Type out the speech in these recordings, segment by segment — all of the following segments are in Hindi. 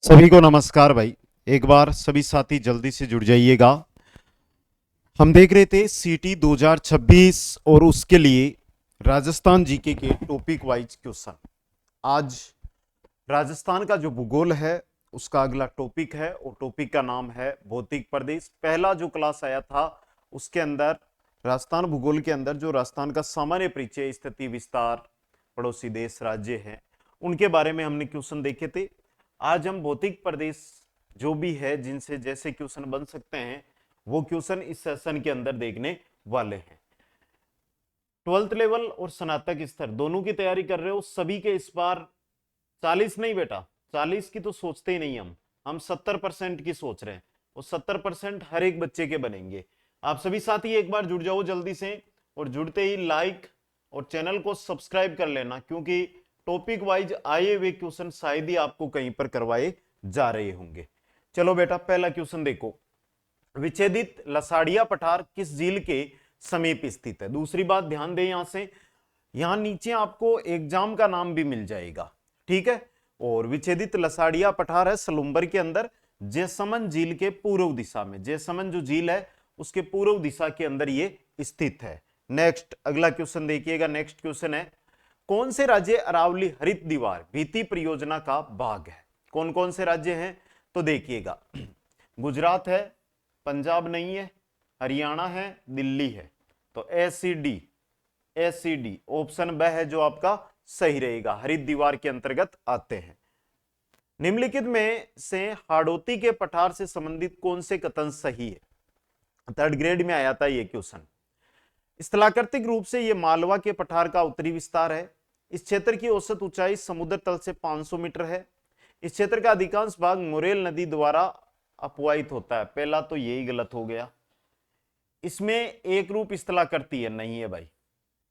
सभी को नमस्कार भाई। एक बार सभी साथी जल्दी से जुड़ जाइएगा। हम देख रहे थे सीटी 2026 और उसके लिए राजस्थान जीके के टॉपिक वाइज क्वेश्चन। आज राजस्थान का जो भूगोल है उसका अगला टॉपिक है और टॉपिक का नाम है भौतिक प्रदेश। पहला जो क्लास आया था उसके अंदर राजस्थान भूगोल के अंदर जो राजस्थान का सामान्य परिचय, स्थिति, विस्तार, पड़ोसी देश, राज्य हैं, उनके बारे में हमने क्वेश्चन देखे थे। आज हम भौतिक प्रदेश जो भी है जिनसे जैसे क्वेश्चन बन सकते हैं वो क्वेश्चन इस सेशन के अंदर देखने वाले हैं। 12th लेवल और स्नातक स्तर दोनों की तैयारी कर रहे हो सभी के इस बार 40 नहीं बेटा, 40 की तो सोचते ही नहीं हम 70% की सोच रहे हैं और 70% हर एक बच्चे के बनेंगे। आप सभी साथी एक बार जुड़ जाओ जल्दी से और जुड़ते ही लाइक और चैनल को सब्सक्राइब कर लेना, क्योंकि टॉपिक वाइज आए हुए क्वेश्चन शायद ही आपको कहीं पर करवाए जा रहे होंगे। चलो बेटा पहला क्वेश्चन देखो। विच्छेदित लसाड़िया पठार किस झील के समीप स्थित है? दूसरी बात ध्यान दें, यहां से यहां नीचे आपको एग्जाम का नाम भी मिल जाएगा, ठीक है। और विच्छेदित लसाड़िया पठार है सलुंबर के अंदर जैसमंद झील के पूर्व दिशा में। जैसमंद जो झील है उसके पूर्व दिशा के अंदर ये स्थित है। नेक्स्ट अगला क्वेश्चन देखिएगा। नेक्स्ट क्वेश्चन है, कौन से राज्य अरावली हरित दीवार भीति परियोजना का भाग है? कौन कौन से राज्य हैं तो देखिएगा, गुजरात है, पंजाब नहीं है, हरियाणा है, दिल्ली है। तो एसीडी ऑप्शन ब है जो आपका सही रहेगा, हरित दीवार के अंतर्गत आते हैं। निम्नलिखित में से हाड़ौती के पठार से संबंधित कौन से कथन सही है? 3rd ग्रेड में आया था ये क्वेश्चन। स्थलाकृतिक रूप से यह मालवा के पठार का उत्तरी विस्तार है। इस क्षेत्र की औसत ऊंचाई समुद्र तल से 500 मीटर है। इस क्षेत्र का अधिकांश भाग मुरेल नदी द्वारा अपवाहित होता है। पहला तो यही गलत हो गया, इसमें एक रूप स्थलाकृति है नहीं है भाई,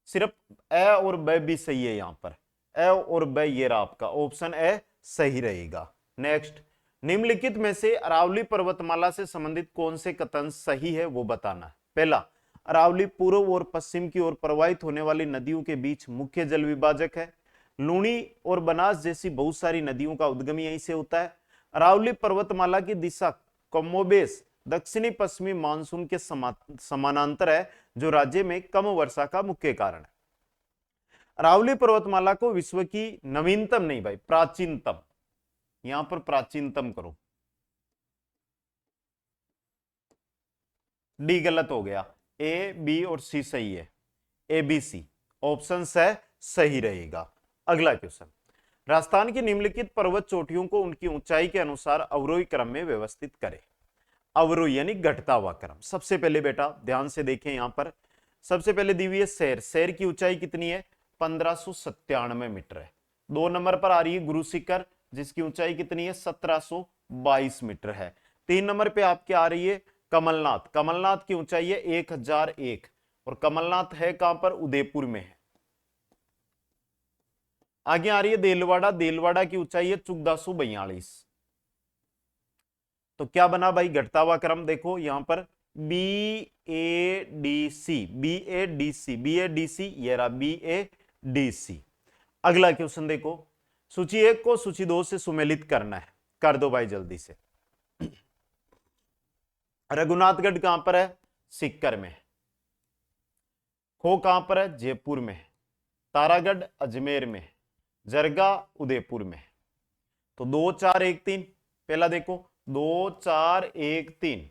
सिर्फ ए और ब भी सही है। यहां पर ए और ब ये रहा आपका ऑप्शन ए सही रहेगा। नेक्स्ट, निम्नलिखित में से अरावली पर्वतमाला से संबंधित कौन से कथन सही है वो बताना है। पहला, अरावली पूर्व और पश्चिम की ओर प्रवाहित होने वाली नदियों के बीच मुख्य जल विभाजक है। लूणी और बनास जैसी बहुत सारी नदियों का उद्गम यहीं से होता है। अरावली पर्वतमाला की दिशा कमोबेश दक्षिणी पश्चिमी मानसून के समानांतर है, जो राज्य में कम वर्षा का मुख्य कारण है। अरावली पर्वतमाला को विश्व की नवीनतम नहीं भाई, प्राचीनतम, यहां पर प्राचीनतम करो, डी गलत हो गया, ए बी और सी सही है, ए बी सी ऑप्शन है सही रहेगा। अगला क्वेश्चन, राजस्थान की निम्नलिखित पर्वत चोटियों को उनकी ऊंचाई के अनुसार अवरोही क्रम में व्यवस्थित करें। अवरोही यानी घटता हुआ क्रम। सबसे पहले बेटा ध्यान से देखें, यहां पर सबसे पहले दी हुई है शहर। शहर की ऊंचाई कितनी है? 1597 मीटर है। 2 नंबर पर आ रही है गुरु शिखर जिसकी ऊंचाई कितनी है? 1722 मीटर है। 3 नंबर पे आपके आ रही है कमलनाथ। कमलनाथ की ऊंचाई है 1001 और कमलनाथ है कहां पर? उदयपुर में है। आगे आ रही है देलवाड़ा। देलवाड़ा की ऊंचाई है 1442। तो क्या बना भाई? घटता हुआ क्रम। देखो यहां पर B A D C, B A D C, B A D C, ये रहा बी ए डी सी। अगला क्वेश्चन देखो, सूची 1 को सूची 2 से सुमेलित करना है। कर दो भाई जल्दी से। रघुनाथगढ़ कहां पर है? सीकर में। खो कहां पर है? जयपुर में। तारागढ़ अजमेर में। जरगा उदयपुर में। तो 2 4 1 3, पहला देखो 2 4 1 3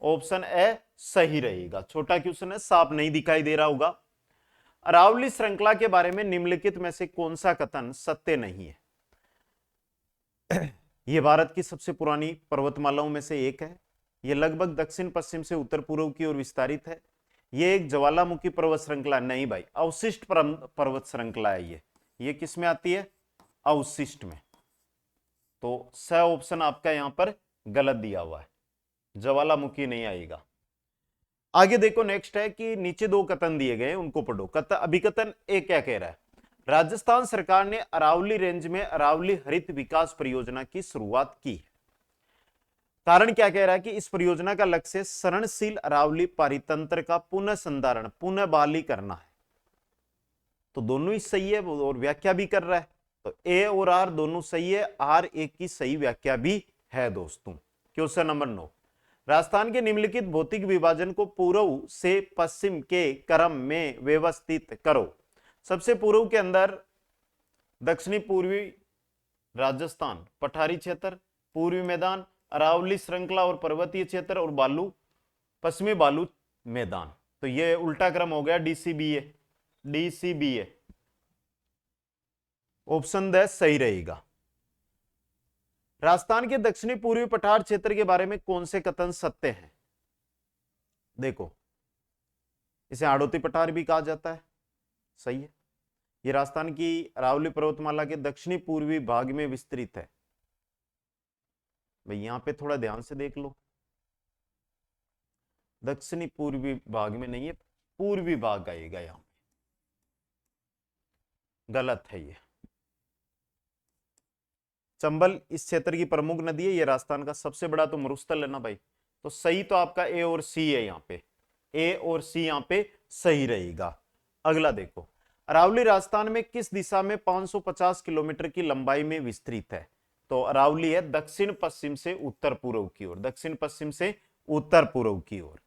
ऑप्शन ए सही रहेगा। छोटा क्वेश्चन है, साफ नहीं दिखाई दे रहा होगा। अरावली श्रृंखला के बारे में निम्नलिखित में से कौन सा कथन सत्य नहीं है? यह भारत की सबसे पुरानी पर्वतमालाओं में से एक है। यह लगभग दक्षिण पश्चिम से उत्तर पूर्व की ओर विस्तारित है। यह एक ज्वालामुखी पर्वत श्रृंखला नहीं भाई, अवशिष्ट पर्वत श्रृंखला है। ये किस में आती है? अवशिष्ट में। तो स ऑप्शन आपका यहां पर गलत दिया हुआ है, ज्वालामुखी नहीं आएगा। आगे देखो नेक्स्ट है कि नीचे 2 कथन दिए गए उनको पढ़ो। कथन अभिकथन ए क्या कह रहा है? राजस्थान सरकार ने अरावली रेंज में अरावली हरित विकास परियोजना की शुरुआत की है। कारण क्या कह रहा है कि इस परियोजना का लक्ष्य शरणशील अरावली पारितंत्र का पुनः संधारण, पुनः बहाली करना है। तो दोनों ही सही है और व्याख्या भी कर रहा है। तो ए और आर दोनों सही है, आर एक की सही व्याख्या भी है दोस्तों। क्वेश्चन नंबर 9, राजस्थान के निम्नलिखित भौतिक विभाजन को पूर्व से पश्चिम के क्रम में व्यवस्थित करो। सबसे पूर्व के अंदर दक्षिणी पूर्वी राजस्थान, पठारी क्षेत्र, पूर्वी मैदान, अरावली श्रृंखला और पर्वतीय क्षेत्र, और बालू, पश्चिमी बालू मैदान। तो ये उल्टा क्रम हो गया, डीसीबीए। डीसीबीए ऑप्शन द सही रहेगा। राजस्थान के दक्षिणी पूर्वी पठार क्षेत्र के बारे में कौन से कथन सत्य हैं? देखो, इसे आड़ोती पठार भी कहा जाता है, सही है। ये राजस्थान की अरावली पर्वतमाला के दक्षिणी पूर्वी भाग में विस्तृत है। भाई यहां पे थोड़ा ध्यान से देख लो, दक्षिणी पूर्वी भाग में नहीं है, पूर्वी भाग आएगा यहां पे, गलत है ये। चंबल इस क्षेत्र की प्रमुख नदी है, ये राजस्थान का सबसे बड़ा तो मरुस्थल है ना भाई। तो सही तो आपका ए और सी है, यहाँ पे ए और सी यहाँ पे सही रहेगा। अगला देखो, अरावली राजस्थान में किस दिशा में 550 किलोमीटर की लंबाई में विस्तृत है? तो अरावली है दक्षिण पश्चिम से उत्तर पूर्व की ओर, दक्षिण पश्चिम से उत्तर पूर्व की ओर।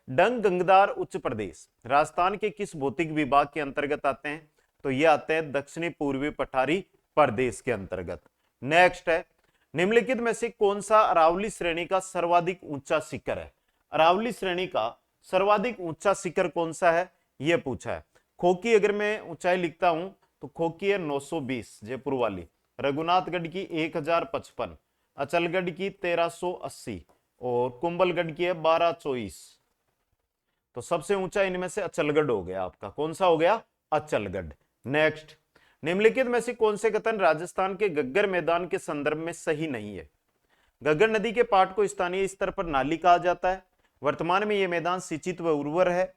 डंग गंगदार उच्च प्रदेश राजस्थान के किस भौतिक विभाग के अंतर्गत आते हैं? तो ये आते हैं दक्षिणी पूर्वी पठारी प्रदेश के अंतर्गत। नेक्स्ट है, निम्नलिखित में से कौन सा अरावली श्रेणी का सर्वाधिक ऊंचा शिखर है? अरावली श्रेणी का सर्वाधिक ऊंचा शिखर कौन सा है, यह पूछा है। खोकी अगर मैं ऊंचाई लिखता हूं तो खोकी है 920 जयपुर वाली, रघुनाथगढ़ की 1055, अचलगढ़ की 1380 और कुंभलगढ़ की है 1224। तो सबसे ऊंचा इनमें से अचलगढ़ हो गया आपका। कौन सा हो गया? अचलगढ़। नेक्स्ट, निम्नलिखित में से कौन से कथन राजस्थान के गग्गर मैदान के संदर्भ में सही नहीं है? गग्गर नदी के पाट को स्थानीय स्तर पर नाली कहा जाता है। वर्तमान में यह मैदान सिंचित व उर्वर है।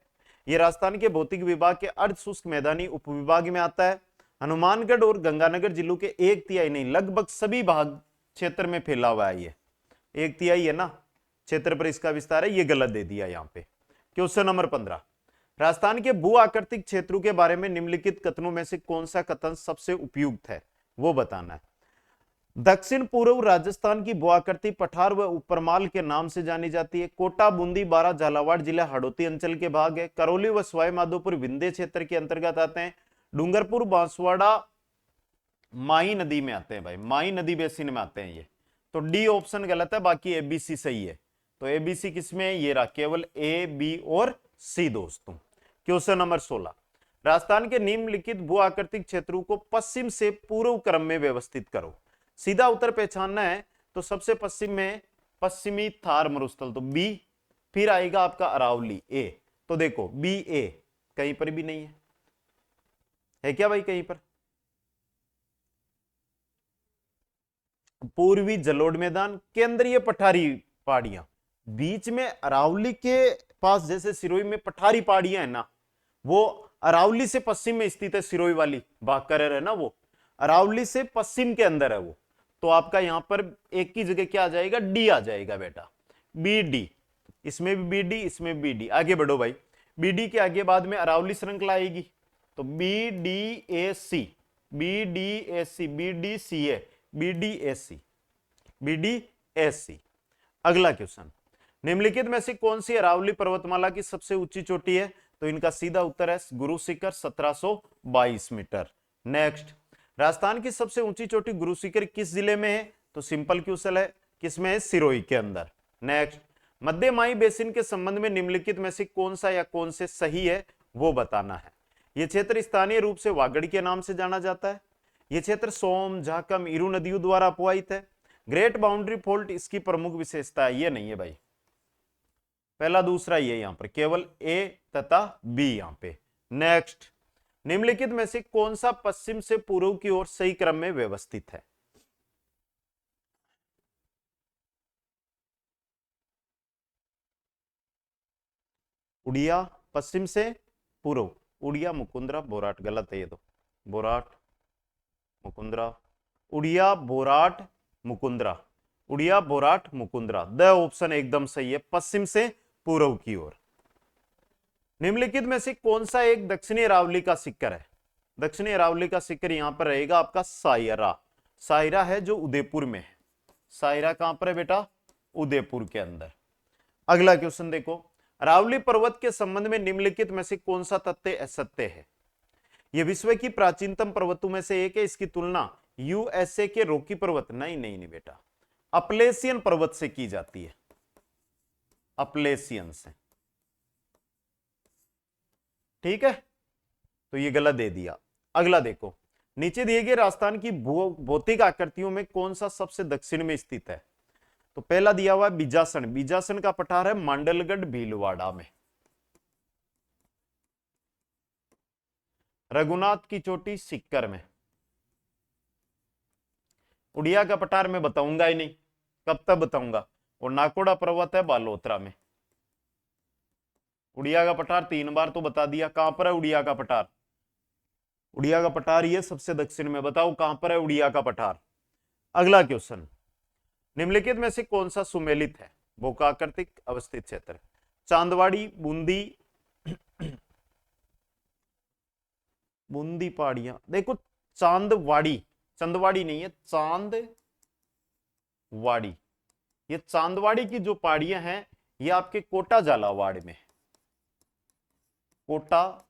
यह राजस्थान के भौतिक विभाग के अर्ध शुष्क मैदानी उपविभाग में आता है। हनुमानगढ़ और गंगानगर जिलों के 1/3 नहीं, लगभग सभी भाग क्षेत्र में फैला हुआ है। ये 1/3 है ना क्षेत्र पर इसका विस्तार है, ये गलत दे दिया यहाँ पे। क्वेश्चन नंबर 15, राजस्थान के भू आकृतिक क्षेत्रों के बारे में निम्नलिखित कथनों में से कौन सा कथन सबसे उपयुक्त है, वो बताना है। दक्षिण पूर्व राजस्थान की भू आकृति पठार व उपरमाल के नाम से जानी जाती है। कोटा, बूंदी, बारा, झालावाड़ जिला हड़ौती अंचल के भाग है। करौली व सवाई माधोपुर विंध्य क्षेत्र के अंतर्गत आते हैं। डूंगरपुर, बांसवाड़ा माई नदी में आते हैं भाई, माई नदी बेसिन में आते हैं ये। तो डी ऑप्शन गलत है, बाकी एबीसी सही है। तो एबीसी किसमें है? ये रहा, केवल ए, बी और सी दोस्तों। क्वेश्चन नंबर 16, राजस्थान के निम्नलिखित भू आकृतिक क्षेत्रों को पश्चिम से पूर्व क्रम में व्यवस्थित करो। सीधा उत्तर पहचानना है तो सबसे पश्चिम में पश्चिमी थार मरुस्थल, तो बी, फिर आएगा आपका अरावली ए। तो देखो बी ए कहीं पर भी नहीं है क्या भाई? कहीं पर पूर्वी जलोढ़ मैदान, केंद्रीय पठारी पहाड़ियां, बीच में अरावली के पास जैसे सिरोही में पठारी पहाड़ियां है ना, वो अरावली से पश्चिम में स्थित है। सिरोही वाली बागकरर है ना, वो अरावली से पश्चिम के अंदर है वो। तो आपका यहां पर एक की जगह क्या आ जाएगा? डी आ जाएगा बेटा, बी डी। इसमें भी बी डी, इसमें बी डी। आगे बढ़ो भाई, बी डी के आगे बाद में अरावली श्रृंखला आएगी, तो B D A C, B D A C, B D C A, B D A C, B D S C. अगला क्वेश्चन, निम्नलिखित में से कौन सी अरावली पर्वतमाला की सबसे ऊंची चोटी है? तो इनका सीधा उत्तर है गुरु शिखर 1722 मीटर। नेक्स्ट, राजस्थान की सबसे ऊंची चोटी गुरु शिखर किस जिले में है? तो सिंपल क्वेश्चन है, किसमें है? सिरोही के अंदर। नेक्स्ट, मध्य माई बेसिन के संबंध में निम्नलिखित में से कौन सा या कौन से सही है, वो बताना है। यह क्षेत्र स्थानीय रूप से वागड़ के नाम से जाना जाता है। यह क्षेत्र सोम, झाकम, इरू नदियों द्वारा अपवाहित है। ग्रेट बाउंड्री फॉल्ट इसकी प्रमुख विशेषता है, ये नहीं है भाई। पहला दूसरा ये यहां पर केवल ए तथा बी यहां पे। नेक्स्ट, निम्नलिखित में से कौन सा पश्चिम से पूर्व की ओर सही क्रम में व्यवस्थित है? उड़िया पश्चिम से पूर्व, उड़िया, मुकुंदरा, बोराट, गलत है ये तो। बोराट, मुकुंदरा, उड़िया, बोराट, मुकुंदरा, उड़िया, बोराट, मुकुंदरा। द ऑप्शन एकदम सही है, पश्चिम से पूर्व की ओर। निम्नलिखित में से कौन सा एक दक्षिणी अरावली का शिखर है? दक्षिणी अरावली का शिखर यहां पर रहेगा आपका सायरा। सायरा है जो उदयपुर में है। सायरा कहां पर है बेटा? उदयपुर के अंदर। अगला क्वेश्चन देखो, अरावली पर्वत के संबंध में निम्नलिखित में से कौन सा तथ्य असत्य है? यह विश्व की प्राचीनतम पर्वतों में से एक है। इसकी तुलना यूएसए के रॉकी पर्वत, नहीं नहीं नहीं बेटा, अपलेशियन पर्वत से की जाती है। अपलेशियन से, ठीक है, तो ये गलत दे दिया। अगला देखो, नीचे दिए गए राजस्थान की भौतिक आकृतियों में कौन सा सबसे दक्षिण में स्थित है? तो पहला दिया हुआ है बीजासन। बीजासन का पठार है मांडलगढ़ भीलवाड़ा में। रघुनाथ की चोटी सीकर में। उड़िया का पठार मैं बताऊंगा ही नहीं, कब तक बताऊंगा। और नाकोड़ा पर्वत है बालोतरा में। उड़िया का पठार 3 बार तो बता दिया। कहां पर है उड़िया का पठार? उड़िया का पठार ये सबसे दक्षिण में। बताओ कहां पर है उड़िया का पठार? अगला क्वेश्चन, निम्नलिखित में से कौन सा सुमेलित है? भूकाकृतिक अवस्थित क्षेत्र। चांदवाड़ी, बूंदी, बूंदी पहाड़ियां। देखो चांदवाड़ी, चंदवाड़ी नहीं है, चांदवाड़ी। ये चांदवाड़ी की जो पहाड़ियां हैं ये आपके कोटा झालावाड़ में, कोटा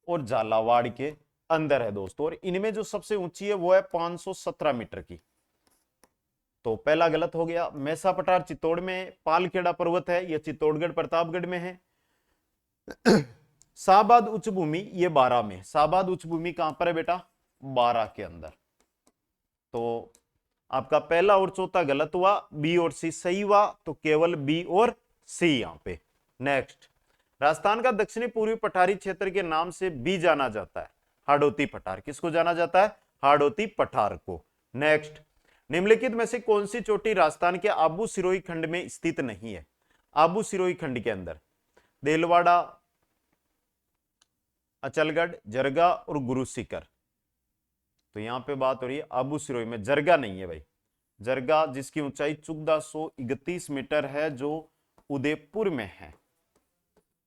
और झालावाड़ के अंदर है दोस्तों। और इनमें जो सबसे ऊंची है वो है 517 मीटर की। तो पहला गलत हो गया। मैसा पठार चित्तौड़ में, पालखेड़ा पर्वत है, यह चित्तौड़गढ़ प्रतापगढ़ में है। शाहबाद उच्च भूमि ये 12 में। शाहबाद उच्च भूमि कहां पर है बेटा? 12 के अंदर। तो आपका पहला और चौथा गलत हुआ, बी और सी सही हुआ, तो केवल बी और सी यहां पे। नेक्स्ट, राजस्थान का दक्षिणी पूर्वी पठारी क्षेत्र के नाम से भी जाना जाता है हाड़ौती पठार। किसको जाना जाता है? हाड़ौती पठार को। नेक्स्ट, निम्नलिखित में से कौन सी चोटी राजस्थान के आबू सिरोही खंड में स्थित नहीं है? आबू सिरोही खंड के अंदर देलवाड़ा, अचलगढ़, जरगा और गुरु शिखर। तो यहां पे बात हो रही है आबू सिरोही में। जरगा नहीं है भाई। जरगा जिसकी ऊंचाई 1431 मीटर है, जो उदयपुर में है,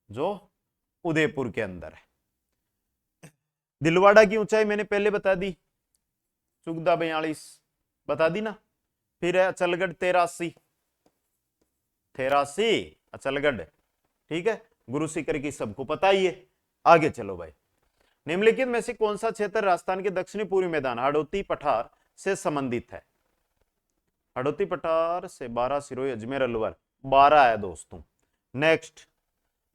जो उदयपुर के अंदर है। दिलवाड़ा की ऊंचाई मैंने पहले बता दी, 1442 बता दी ना। फिर है अचलगढ़ 83 अचलगढ़, ठीक है। गुरु शिखर की सबको पता ही है। आगे चलो भाई, निम्नलिखित में से कौन सा क्षेत्र राजस्थान के दक्षिणी पूर्वी मैदान हाड़ौती पठार से संबंधित है? हाड़ौती पठार से 12 सिरोही, अजमेर, अलवर 12 है दोस्तों। नेक्स्ट,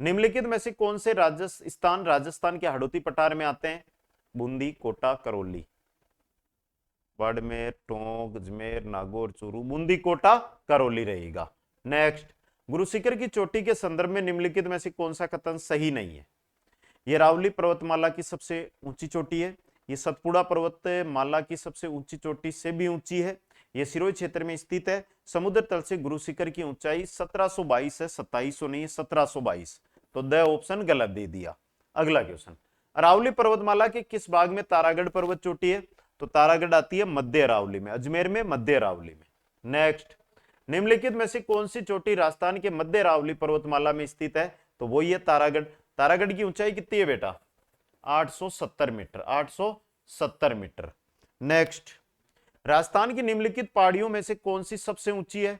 निम्नलिखित में से कौन से राजस्थान के हाड़ौती पठार में आते हैं? बूंदी, कोटा, करौली, बाड़मेर, टोंक, अजमेर, नागौर, चूरू। बूंदी, कोटा, करौली रहेगा। नेक्स्ट, गुरु शिखर की चोटी के संदर्भ में निम्नलिखित में से कौन सा कथन सही नहीं है? यह रावली पर्वतमाला की सबसे ऊंची चोटी है। यह सतपुड़ा पर्वतमाला की सबसे ऊंची चोटी से भी ऊंची है। यह सिरोही क्षेत्र में स्थित है। समुद्र तल से गुरु शिखर की ऊंचाई 1722 है, 2700 नहीं है, 1722। तो द ऑप्शन गलत दे दिया। अगला क्वेश्चन, अरावली पर्वतमाला के किस भाग में तारागढ़ पर्वत चोटी है? तो तारागढ़ आती है मध्य अरावली में, अजमेर में, मध्य अरावली में। नेक्स्ट, निम्नलिखित में से कौन सी चोटी राजस्थान के मध्य अरावली पर्वतमाला में स्थित है? तो वो ये तारागढ़। तारागढ़ की ऊंचाई कितनी है बेटा? 870 मीटर, 870 मीटर। नेक्स्ट, राजस्थान की निम्नलिखित पहाड़ियों में से कौन सी सबसे ऊंची है?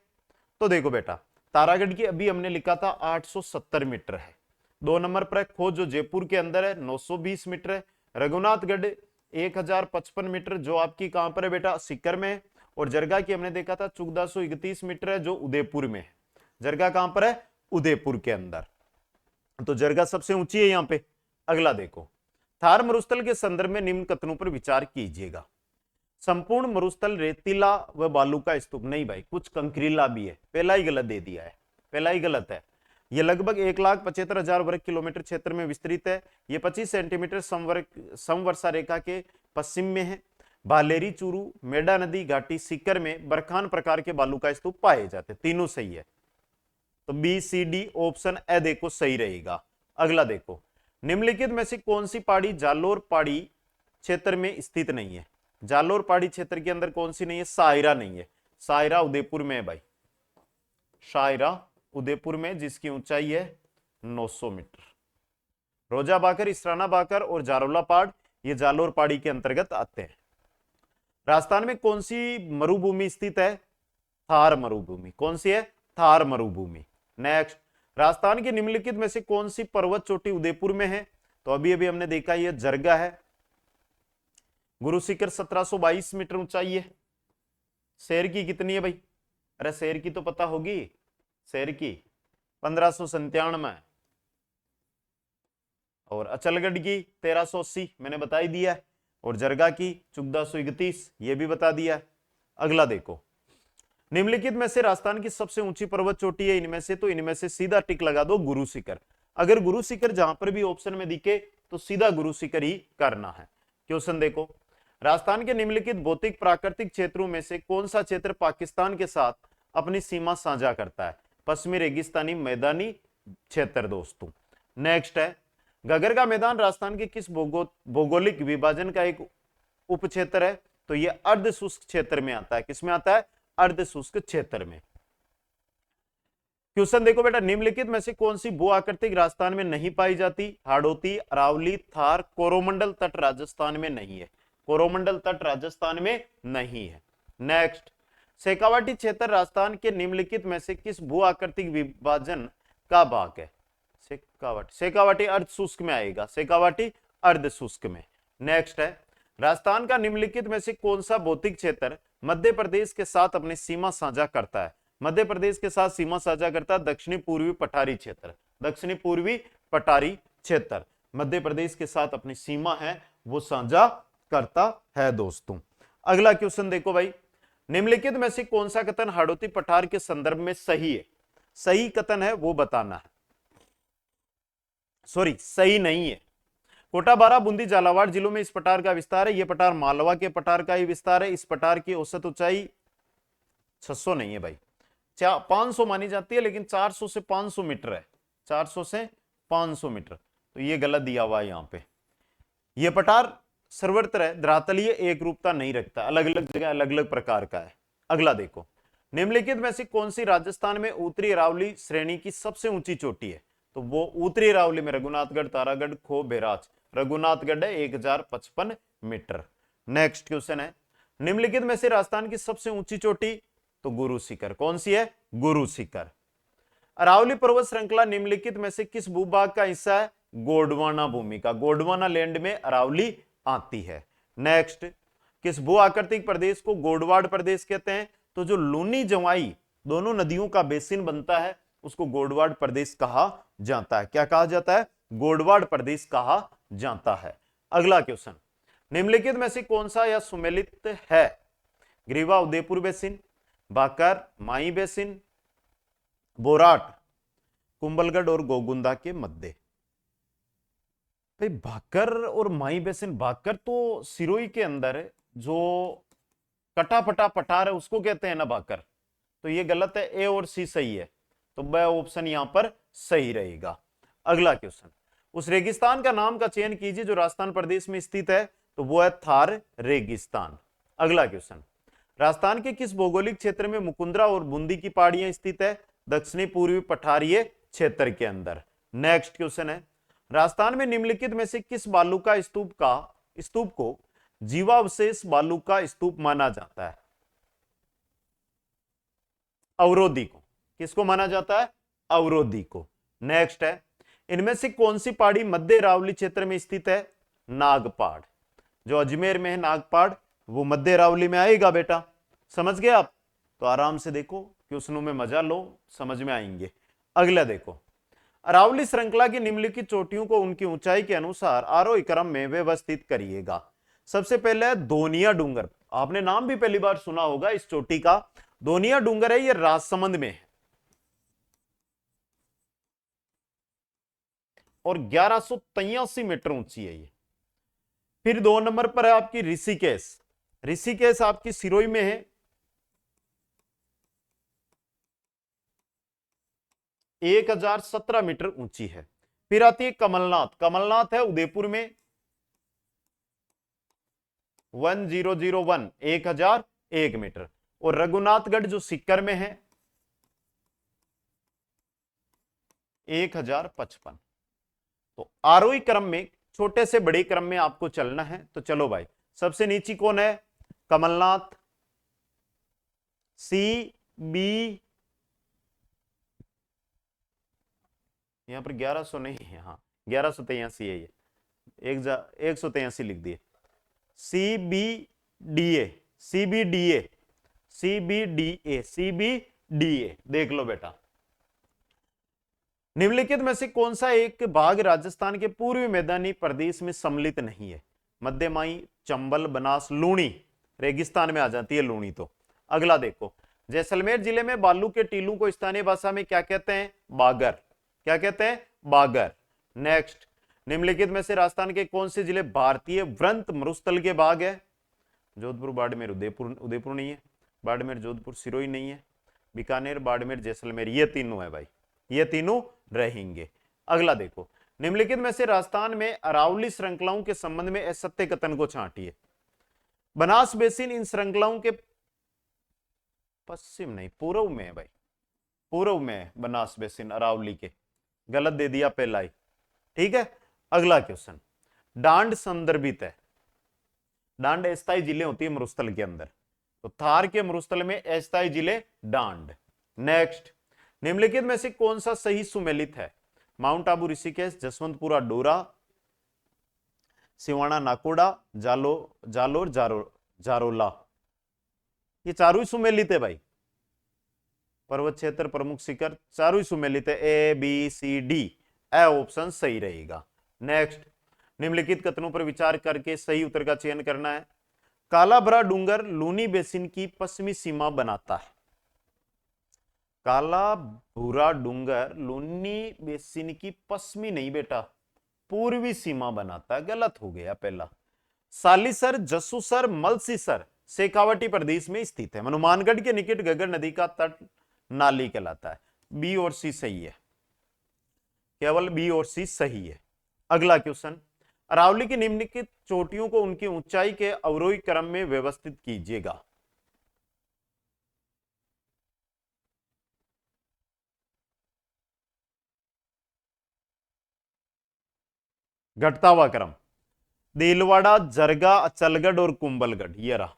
तो देखो बेटा, तारागढ़ की अभी हमने लिखा था 870 मीटर है। 2 नंबर पर खोज जो जयपुर के अंदर है 920 मीटर है। रघुनाथगढ़ 1055 मीटर, जो आपकी कहां पर है बेटा? सीकर में है। और जरगा की हमने देखा था 1431 मीटर है, जो उदयपुर में है। जरगा कहां पर है? उदयपुर के अंदर। तो जरगा सबसे ऊंची है यहां पे। अगला देखो, थार मरुस्थल के संदर्भ में निम्न कथनों पर विचार कीजिएगा। संपूर्ण मरुस्थल रेतीला व बालू का स्तूप। नहीं भाई, कुछ कंकरीला भी है। पहला ही गलत दे दिया है, पहला ही गलत है। यह लगभग 1,75,000 वर्ग किलोमीटर क्षेत्र में विस्तृत है। यह 25 सेंटीमीटर समवर्षा रेखा के पश्चिम में है। भालेरी, चूरू, मेडा नदी घाटी, सीकर में बरखान प्रकार के बालू का स्तूप पाए जाते। तीनों सही है। तो B, C, D option A देखो सही रहेगा। अगला देखो, निम्नलिखित में से कौन सी पहाड़ी जालोर पहाड़ी क्षेत्र में स्थित नहीं है? जालोर पहाड़ी क्षेत्र के अंदर कौन सी नहीं है? सायरा नहीं है। सायरा उदयपुर में है भाई। सायरा उदयपुर में, जिसकी ऊंचाई है 900 मीटर। रोजा बाकर, इसराना बाकर और जारोला पहाड़ ये जालोर पहाड़ी के अंतर्गत आते हैं। राजस्थान में कौन सी मरुभूमि स्थित है? थार मरुभूमि। कौन सी है? थार मरुभूमि। नेक्स्ट, राजस्थान के निम्नलिखित में से कौन सी पर्वत चोटी उदयपुर में है? तो अभी अभी हमने देखा ये जरगा है। गुरु शिखर 1722 मीटर ऊंचाई है। शेर की कितनी है भाई? अरे शेर की तो पता होगी, शेर की 1597 और अचलगढ़ की 1380 मैंने बता ही दिया है, और जरगा की 1431 ये भी बता दिया है। अगला देखो, निम्नलिखित में से राजस्थान की सबसे ऊंची पर्वत चोटी है इनमें से, तो इनमें से सीधा टिक लगा दो गुरु शिखर। अगर गुरु शिखर जहां पर भी ऑप्शन में दिखे तो सीधा गुरु शिखर ही करना है। क्वेश्चन देखो, राजस्थान के निम्नलिखित भौतिक प्राकृतिक क्षेत्रों में से कौन सा क्षेत्र पाकिस्तान के साथ अपनी सीमा साझा करता है? पश्चिमी रेगिस्तानी मैदानी क्षेत्र दोस्तों। नेक्स्ट है, घगर का मैदान राजस्थान के किस भौगोलिक विभाजन का एक उप क्षेत्र है? तो यह अर्ध शुष्क क्षेत्र में आता है। किसमें आता है? अर्ध शुष्क क्षेत्र में। क्वेश्चन देखो बेटा, निम्नलिखित में से कौन सी भू आकृति राजस्थान में नहीं पाई जाती? हाड़ौती, अरावली, थार, कोरोमंडल तट राजस्थान में नहीं है। कोरोमंडल तट राजस्थान में नहीं है। नेक्स्ट, शेखावाटी क्षेत्र राजस्थान के निम्नलिखित में से किस भू आकृतिक विभाजन का भाग है? शेखावाटी अर्ध शुष्क में आएगा, शेखावाटी अर्ध शुष्क में। नेक्स्ट है, राजस्थान का निम्नलिखित में से कौन सा भौतिक क्षेत्र मध्य प्रदेश के साथ अपनी सीमा साझा करता है? मध्य प्रदेश के साथ सीमा साझा करता है दक्षिणी पूर्वी पठारी क्षेत्र। दक्षिणी पूर्वी पठारी क्षेत्र मध्य प्रदेश के साथ अपनी सीमा है वो साझा करता है दोस्तों। अगला क्वेश्चन देखो भाई, निम्नलिखित में से कौन सा कथन हाड़ौती पठार के संदर्भ में सही है? सही कथन है वो बताना है, सॉरी सही नहीं है। कोटा, बारा, बूंदी, झालावाड़ जिलों में इस पठार का विस्तार है। यह पठार मालवा के पठार का ही विस्तार है। इस पठार की औसत ऊंचाई 600 नहीं है भाई, 500 मानी जाती है, लेकिन 400 से 500 मीटर है। 400 से 500 मीटर, तो ये गलत दिया हुआ है यहां पे। यह पठार सर्वत्र है, धरातलीय एक रूपता नहीं रखता, अलग अलग जगह अलग अलग प्रकार का है। अगला देखो, निम्नलिखित में से कौन सी राजस्थान में उत्तरी अरावली श्रेणी की सबसे ऊंची चोटी है? तो वो उत्तरी अरावली में रघुनाथगढ़, तारागढ़, खो, बैराज। रघुनाथगढ़ है 1055 मीटर। नेक्स्ट क्वेश्चन है, निम्नलिखित में से राजस्थान की सबसे ऊंची चोटी? तो गुरु शिखर। कौन सी है? गुरु शिखर। अरावली पर्वत श्रृंखला निम्नलिखित में से किस भूभाग का हिस्सा है? गोंडवाना भूमि का। गोंडवाना लैंड में अरावली आती है। नेक्स्ट, किस भू आकृतिक प्रदेश को गोडवाड़ प्रदेश कहते हैं? तो जो लूनी जवाई दोनों नदियों का बेसिन बनता है उसको गोडवाड़ प्रदेश कहा जाता है। क्या कहा जाता है? गोडवाड़ प्रदेश कहा जाता है। अगला क्वेश्चन, निम्नलिखित में से कौन सा यह सुमेलित है? ग्रीवा उदयपुर बेसिन, बाकर माई बेसिन, बोराट कुंभलगढ़ और गोगुंदा के मध्य। भाई भाकर और माई बेसिन, भाकर तो सिरोही के अंदर है, जो कटापटा पठार है उसको कहते हैं ना भाकर, तो ये गलत है। ए और सी सही है, तो ब ऑप्शन यहां पर सही रहेगा। अगला क्वेश्चन, उस रेगिस्तान का नाम का चयन कीजिए जो राजस्थान प्रदेश में स्थित है, तो वो है थार रेगिस्तान। अगला क्वेश्चन, राजस्थान के किस भौगोलिक क्षेत्र में मुकुंदरा और बूंदी की पहाड़ियां स्थित है? दक्षिणी पूर्वी पठारीय क्षेत्र के अंदर। नेक्स्ट क्वेश्चन है, राजस्थान में निम्नलिखित में से किस बालू का स्तूप को जीवावशेष बालू का स्तूप माना जाता है? अवरोधी को। किसको माना जाता है? अवरोधी को। नेक्स्ट है, इनमें से कौन सी पहाड़ी मध्य अरावली क्षेत्र में स्थित है? नागपाड़। जो अजमेर में है नागपाड़, वो मध्य अरावली में आएगा बेटा। समझ गए आप? तो आराम से देखो, क्वेश्चनों में मजा लो, समझ में आएंगे। अगला देखो, अरावली श्रृंखला की निम्नलिखित चोटियों को उनकी ऊंचाई के अनुसार आरोही क्रम में व्यवस्थित करिएगा। सबसे पहले है दोनिया डूंगर। आपने नाम भी पहली बार सुना होगा इस चोटी का। दोनिया डूंगर है, ये राजसमंद में है और 1183 मीटर ऊंची है ये। फिर 2 नंबर पर है आपकी ऋषिकेश। ऋषिकेश आपकी सिरोही में है, 1017 मीटर ऊंची है। फिर आती है कमलनाथ। कमलनाथ है उदयपुर में, 1001 1001 मीटर। और रघुनाथगढ़ जो सीकर में है 1055। तो आरोही क्रम में छोटे से बड़े क्रम में आपको चलना है। तो चलो भाई, सबसे नीचे कौन है? कमलनाथ, सी बी, यहां पर 1100 नहीं है, हाँ 1183 है ये, 183 लिख दिए। C B D A, C B D A, C B D A, C B D A, देख लो बेटा। निम्नलिखित में से कौन सा एक भाग राजस्थान के पूर्वी मैदानी प्रदेश में सम्मिलित नहीं है? मध्यमाई, चंबल, बनास, लूणी, रेगिस्तान में आ जाती है लूणी। तो अगला देखो, जैसलमेर जिले में बालू के टीलों को स्थानीय भाषा में क्या कहते हैं? बागर। क्या कहते हैं? बागर। नेक्स्ट, निम्नलिखित में से राजस्थान के कौन से जिले भारतीय वृंत मरुस्थल के भाग है? जोधपुर, बाड़मेर, उदयपुर, उदयपुर नहीं है, बाड़मेर, जोधपुर, सिरोही नहीं है, बीकानेर, बाड़मेर, जैसलमेर, ये तीनों है भाई, ये तीनों रहेंगे। अगला देखो, निम्नलिखित में से राजस्थान में अरावली श्रृंखलाओं के संबंध में असत्य कथन को छांटिए। बनास बेसिन इन श्रृंखलाओं के पश्चिम नहीं, पूर्व में है भाई, पूर्व में है बनास बेसिन अरावली के, गलत दे दिया पहला ही। ठीक है, अगला क्वेश्चन, डांड संदर्भित है। डांड अस्थायी जिले होती है मरुस्थल के अंदर, तो थार के मरुस्थल में अस्थायी जिले डांड। नेक्स्ट, निम्नलिखित में से कौन सा सही सुमेलित है? माउंट आबू, ऋषिकेश, जसवंतपुरा, डोरा, सिवाना, नाकोड़ा, जालोर, जारोला, ये चारों ही सुमेलित है भाई। पर्वत क्षेत्र, प्रमुख शिखर, चारों ही सुमेलित है, A B C D, A option सही रहेगा। नेक्स्ट, निम्नलिखित कथनों पर विचार करके सही उत्तर का चयन करना है। कालाभरा डूंगर लूनी बेसिन की पश्चिमी सीमा बनाता है। काला भूरा डूंगर लूनी बेसिन की पश्चिमी नहीं बेटा, पूर्वी सीमा बनाता है, गलत हो गया पहला। सालिसर, जसूसर, मलसीसर शेखावटी प्रदेश में स्थित है। हनुमानगढ़ के निकट घग्गर नदी का तट नाली कहलाता है। बी और सी सही है, केवल बी और सी सही है। अगला क्वेश्चन, अरावली की निम्नलिखित चोटियों को उनकी ऊंचाई के अवरोही क्रम में व्यवस्थित कीजिएगा। घटता हुआ क्रम, देलवाड़ा, जरगा, अचलगढ़ और कुंभलगढ़, ये रहा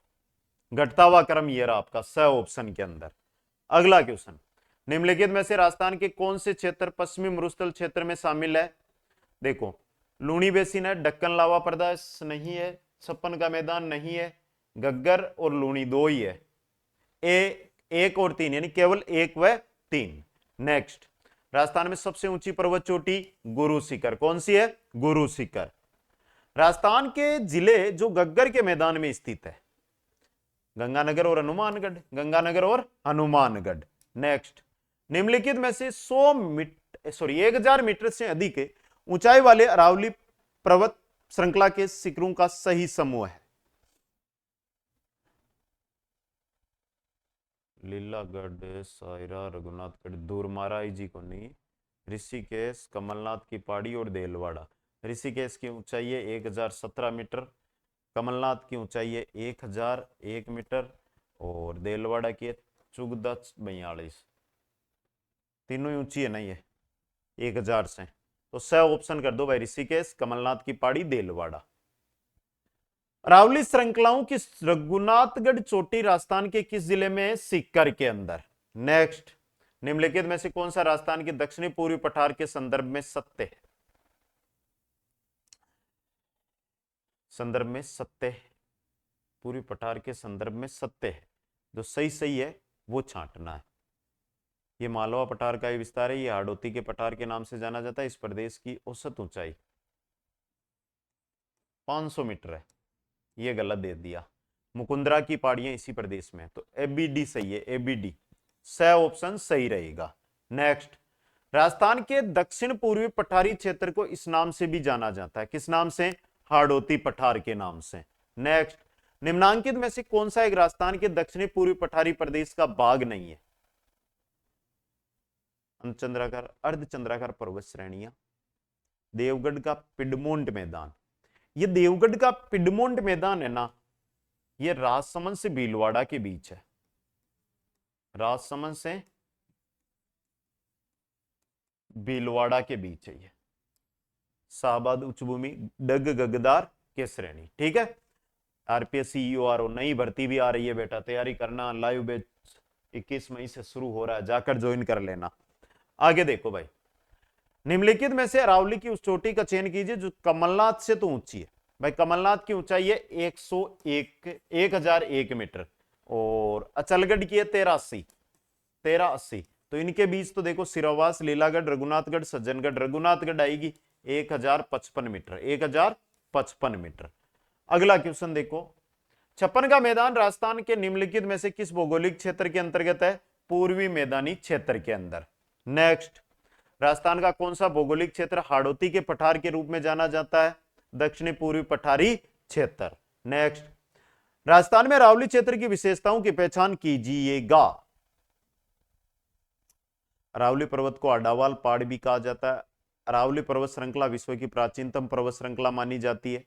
घटता हुआ क्रम, ये रहा आपका स ऑप्शन के अंदर। अगला क्वेश्चन, निम्नलिखित में से राजस्थान के कौन से क्षेत्र पश्चिमी मरुस्थल क्षेत्र में शामिल है? देखो, लूणी बेसिन है, दक्कन लावा प्रदेश नहीं है, छप्पन का मैदान नहीं है, घग्गर और लूणी दो ही है, एक और तीन, यानी केवल एक व तीन। नेक्स्ट, राजस्थान में सबसे ऊंची पर्वत चोटी गुरु शिखर, कौन सी है? गुरु शिखर। राजस्थान के जिले जो घग्गर के मैदान में स्थित है, गंगानगर और हनुमानगढ़, गंगानगर और हनुमानगढ़। नेक्स्ट, निम्नलिखित में से 1000 मीटर से अधिक ऊंचाई वाले अरावली पर्वत श्रृंखला के शिखरों का सही समूह है। लीलागढ़, सायरा, रघुनाथगढ़, दूरमारा जी को नहीं, ऋषिकेश, कमलनाथ की पहाड़ी और देलवाड़ा। ऋषिकेश की ऊंचाई है 1017 मीटर, कमलनाथ की ऊंचाई है 1001 मीटर और देलवाड़ा की 1442, तीनों ऊंची है नहीं है 1000 से। तो स ऑप्शन कर दो भाई, ऋषिकेश, कमलनाथ की पहाड़ी, देलवाड़ा। अरावली श्रृंखलाओं की रघुनाथगढ़ चोटी राजस्थान के किस जिले में है? सीकर के अंदर। नेक्स्ट, निम्नलिखित में से कौन सा राजस्थान के दक्षिणी पूर्वी पठार के संदर्भ में सत्य है? संदर्भ में सत्य है, पूर्वी पठार के संदर्भ में सत्य है, जो सही है वो छांटना है। ये मालवा पठार का ही विस्तार है, ये हाड़ौती के पठार के नाम से जाना जाता है। इस प्रदेश की औसत ऊंचाई 500 मीटर है, ये गलत दे दिया। मुकुंदरा की पहाड़ियां इसी प्रदेश में, तो एबीडी सही है, एबीडी स ऑप्शन सही रहेगा। नेक्स्ट, राजस्थान के दक्षिण पूर्वी पठारी क्षेत्र को इस नाम से भी जाना जाता है, किस नाम से? हाड़ौती पठार के नाम से। नेक्स्ट, निम्नांकित में से कौन सा एक राजस्थान के दक्षिणी पूर्वी पठारी प्रदेश का भाग नहीं है? चंद्राकार, अर्धचंद्राकार पर्वत श्रेणियां, देवगढ़ का पिडमोंट मैदान। ये देवगढ़ का पिडमोंट मैदान है ना, ये राजसमंद से भीलवाड़ा के बीच है, राजसमंद से भीलवाड़ा के बीच है ये, शाहबाद उच्च भूमि डग गगदार के श्रेणी। ठीक है, आरपीएस सीईओआरओ नई भर्ती भी आ रही है बेटा, तैयारी करना। लाइव बैच 21 मई से शुरू हो रहा है, जाकर ज्वाइन कर लेना। आगे देखो भाई, निम्नलिखित में से अरावली की उस चोटी का चयन कीजिए जो कमलनाथ से तो ऊंची है। भाई कमलनाथ की ऊंचाई है 1001 मीटर और अचलगढ़ की है 1380। तो इनके बीच तो देखो सिरावास, लीलागढ़, रघुनाथगढ़, सज्जनगढ़, रघुनाथगढ़ आएगी 1055 मीटर, 1055 मीटर। अगला क्वेश्चन देखो, छप्पन का मैदान राजस्थान के निम्नलिखित में से किस भौगोलिक क्षेत्र के अंतर्गत है? पूर्वी मैदानी क्षेत्र के अंदर। नेक्स्ट, राजस्थान का कौन सा भौगोलिक क्षेत्र हाड़ौती के पठार के रूप में जाना जाता है? दक्षिणी पूर्वी पठारी क्षेत्र। नेक्स्ट, राजस्थान में अरावली क्षेत्र की विशेषताओं की पहचान कीजिएगा। अरावली पर्वत को अडावाल पहाड़ भी कहा जाता है। अरावली पर्वत श्रृंखला विश्व की प्राचीनतम पर्वत श्रृंखला मानी जाती है।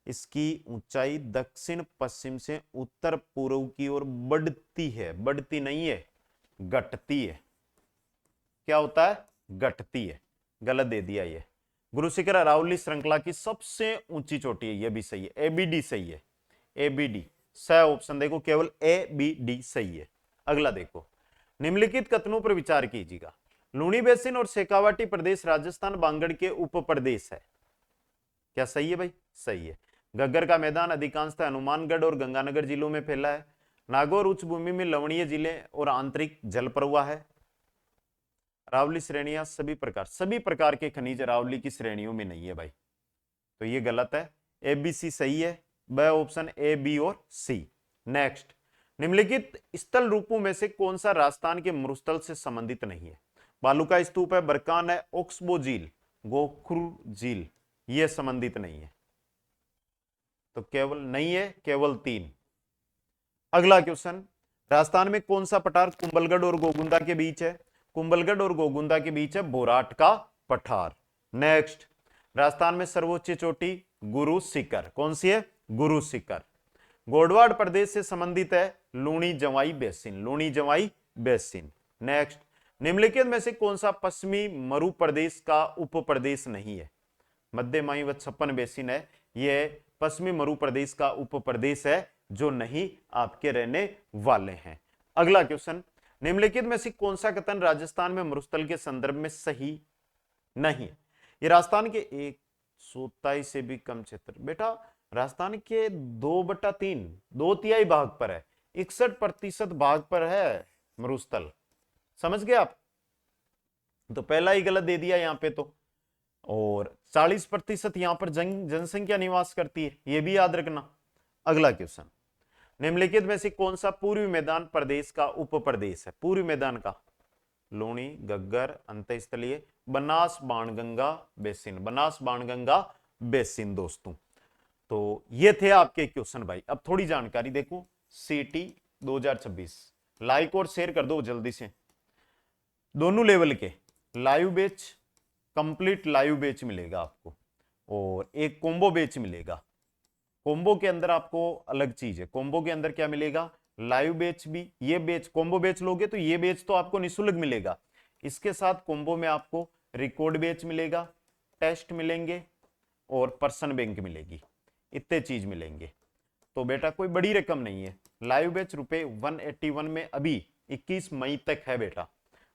इसकी ऊंचाई दक्षिण पश्चिम से उत्तर पूर्व की ओर बढ़ती है, बढ़ती नहीं है, घटती है। क्या होता है? घटती है। गलत दे दिया ये। गुरु शिखर अरावली श्रृंखला की सबसे ऊंची चोटी है, ये भी सही है। एबीडी सही है, एबीडी सही ऑप्शन देखो, केवल एबीडी सही है। अगला देखो, निम्नलिखित कथनों पर विचार कीजिएगा। लूणी बेसिन और शेखावाटी प्रदेश राजस्थान बांगड़ के उप प्रदेश है। क्या सही है भाई? सही है। घग्गर का मैदान अधिकांशतः हनुमानगढ़ और गंगानगर जिलों में फैला है। नागौर उच्च भूमि में लवणीय जिले और आंतरिक जल प्रवाह है। अरावली श्रेणियां सभी प्रकार के खनिज अरावली की श्रेणियों में नहीं है भाई, तो ये गलत है। ए बी सी सही है, ब ऑप्शन ए बी और सी। नेक्स्ट, निम्नलिखित स्थल रूपों में से कौन सा राजस्थान के मरुस्थल से संबंधित नहीं है? बालू का स्तूप है, बरकान है, ओक्सबो झील, गोखुर झील, ये संबंधित नहीं है। तो केवल नहीं है, केवल 3। अगला क्वेश्चन, राजस्थान में कौन सा पठार कुंभलगढ़ और गोगुंदा के बीच है? कुंभलगढ़ और गोगुंदा के बीच है बोराट का पठार। नेक्स्ट, राजस्थान में सर्वोच्च चोटी गुरु शिखर, कौन सी है? गुरु शिखर। गोडवाड़ प्रदेश से संबंधित है लूणी जवाई बेसिन, लूणी जवाई बेसिन। नेक्स्ट, निम्नलिखित में से कौन सा पश्चिमी मरु प्रदेश का उप प्रदेश नहीं है? मध्यमाई व छप्पन बेसिन है, यह पश्चिमी मरु प्रदेश का उप प्रदेश है जो नहीं आपके रहने वाले हैं। अगला क्वेश्चन, निम्नलिखित में से कौन सा कथन राजस्थान में मरुस्थल के संदर्भ में सही नहीं? ये राजस्थान के 127 से भी कम क्षेत्र, बेटा राजस्थान के 2/3, 2/3 भाग पर है, 61% भाग पर है मरुस्थल। समझ गए आप? तो पहला ही गलत दे दिया यहां पे तो। और 40% यहां पर जनसंख्या निवास करती है, यह भी याद रखना। अगला क्वेश्चन, निम्नलिखित में से कौन सा पूर्वी मैदान प्रदेश का उप प्रदेश है? पूर्वी मैदान का लूणी, घग्गर, अंतःस्थलीय, बनास बाणगंगा बेसिन, बनास बाणगंगा बेसिन। दोस्तों तो ये थे आपके क्वेश्चन भाई। अब थोड़ी जानकारी देखो, सीटी 2026 लाइक और शेयर कर दो जल्दी से। दोनों लेवल के live batch, complete live batch मिलेगा आपको, और एक कॉम्बो बैच मिलेगा। कॉम्बो के अंदर आपको अलग चीज है। कॉम्बो के अंदर क्या मिलेगा? लाइव बैच भी, ये बैच कॉम्बो बैच लोगे तो ये बैच तो आपको निःशुल्क मिलेगा। इसके साथ कॉम्बो में आपको रिकॉर्ड बैच मिलेगा, टेस्ट मिलेंगे और पर्सन बैंक मिलेगी, इतने चीज मिलेंगे। तो बेटा कोई बड़ी रकम नहीं है। लाइव बैच रुपए 181 में अभी 21 मई तक है बेटा,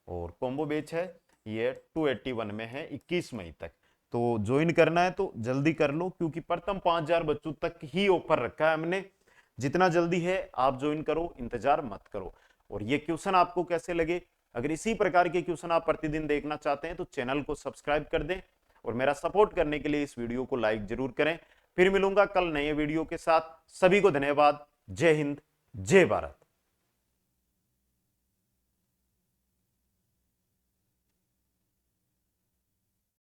और कॉम्बो बैच है ये 281 में है 21 मई तक। तो ज्वाइन करना है तो जल्दी कर लो, क्योंकि प्रथम 5000 बच्चों तक ही ऑफर रखा है हमने। जितना जल्दी है आप ज्वाइन करो, इंतजार मत करो। और ये क्वेश्चन आपको कैसे लगे? अगर इसी प्रकार के क्वेश्चन आप प्रतिदिन देखना चाहते हैं तो चैनल को सब्सक्राइब कर दें, और मेरा सपोर्ट करने के लिए इस वीडियो को लाइक जरूर करें। फिर मिलूंगा कल नए वीडियो के साथ। सभी को धन्यवाद। जय हिंद, जय भारत।